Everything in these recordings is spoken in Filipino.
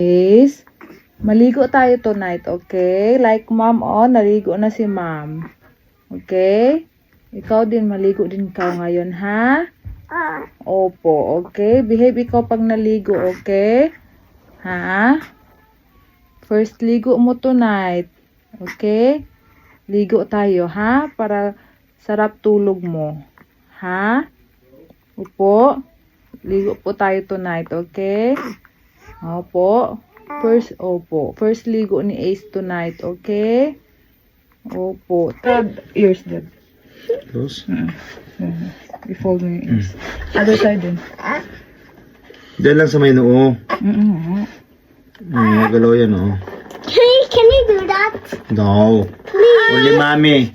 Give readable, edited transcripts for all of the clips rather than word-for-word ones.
Is, maligo tayo tonight, okay? Like mom, naligo na si mom. Okay? Ikaw din, maligo din ikaw ngayon, ha? Opo, okay? Behave ikaw pag naligo, okay? Ha? First ligo mo tonight. Okay? Ligo tayo, ha? Para sarap tulog mo. Ha? Opo. Ligo po tayo tonight, okay? Opo. First ligo ni Ace tonight, okay? Opo. Ears, Dad. Close. I-fold mo yung ears. Other side din. Diyan lang sa may noo. Magalaw yan, Can you do that? No. Only mommy.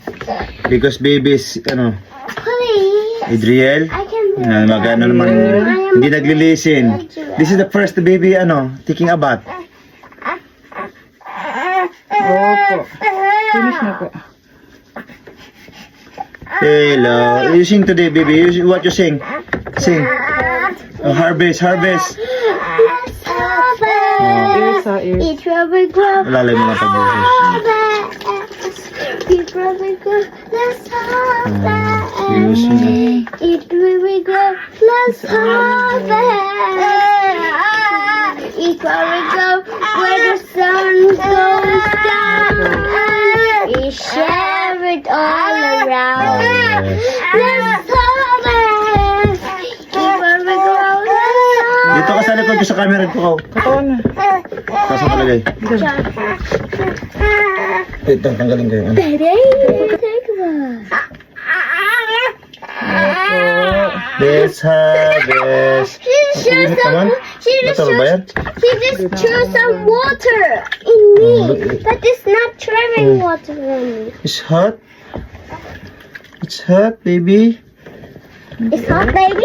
Because babies, Please. Adriel. I can do that. Magano naman. Hindi nagli-listen. This is the first baby, taking a bath. Opo. Finish na po. Hello. You sing today, baby. What you sing? Sing. Harvest. Ears sa ears. Eat rubber glove. Lalay mo lang pag-boses. Eat rubber glove. Let's Use mo. Eat rubber glove. Let's Eat rubber glove where the sun goes down. We share it all around. Let's Eat rubber glove. Dito ka sa likod ko sa camera ko. Katawan na. Pasok palagay. Tanggalin kayo. Daddy, take one. Let's harvest. She just Bato ba yan? threw some water in me. That is not throwing water on me. It's hot. It's hot, baby. It's hot, baby.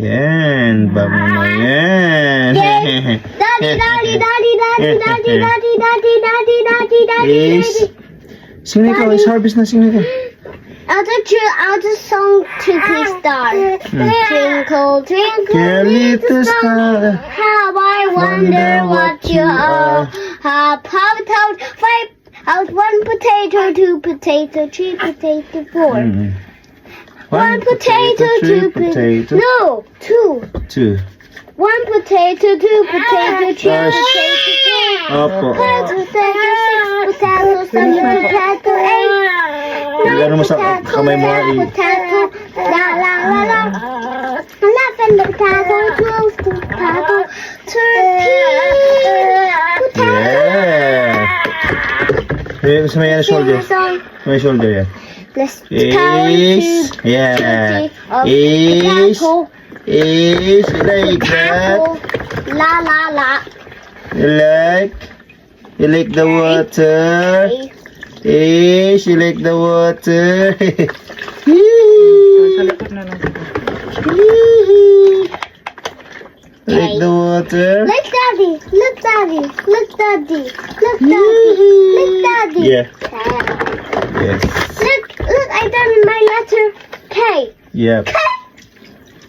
Yan. Bago mo yan. Daddy, daddy, daddy, daddy, daddy, daddy, daddy, daddy, daddy, daddy, Ace. daddy. Sing na ikaw. It's harvest na. Sing na ikaw. I'll just song Twinkle Star. Twinkle, twinkle, Little star. how I wonder what you are. Hop, hop, out, five, out, one potato, two potato, three potato, four. One potato, two potato. No, two. Two. One potato, two potato, three potato, Opo. four. Five potato, six potato, seven potato, eight. Ilagay mo sa kamay mo. Potato, la la la la. 11 potato, 12 potato, 13 potato. Yeah. Gusto mo yan shoulder. May shoulder yan. Let's Ace. Yeah. Ace. Ace. You like that? La la la. You like the water? Ace, you like the water? Sa likod na lang. Like the water? Look, daddy. Look, daddy. Look, daddy. Look, daddy. Look, daddy. Yeah. Yes. Look, I done my letter K. Yep.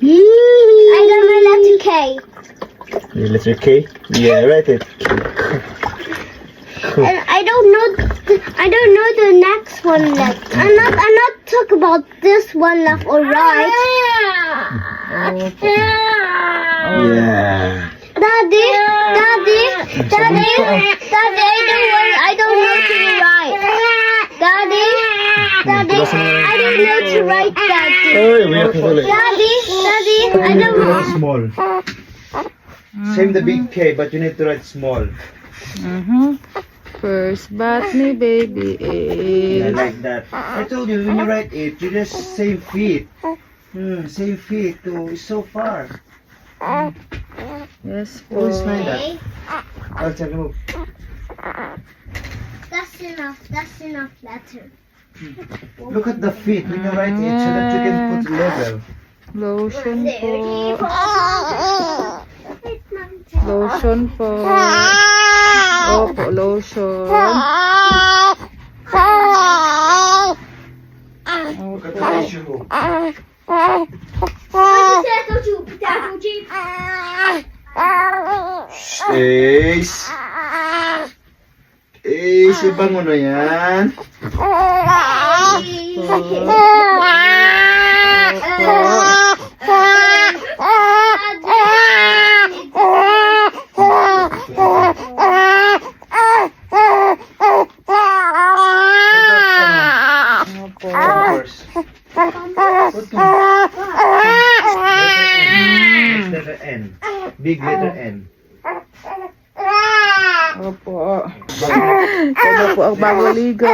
I done my letter K. The letter K? Yeah, write it. And I don't know the next one left. I'm not talk about this one left or right. Yeah. Daddy, I don't know to write. Daddy, I don't know to write, Daddy. Oh, may nakukulit. Daddy, I don't know. Small. Same the big K, but you need to write small. First bath ni baby Yeah, is. like that. I told you, when you write it, you just same feet. Same feet. Oh, it's so far. Yes po. Always find that. I'll tell you. That's enough letter. Look at the feet when you write it, so that you can put level. Lotion po. Lotion po. Opo, lotion. Look at the tissue. Potato chip. Ace. Ace, ibangon na yan. Pampers. Letter N. Big letter N. Opo. Ito na po ang bago ligo.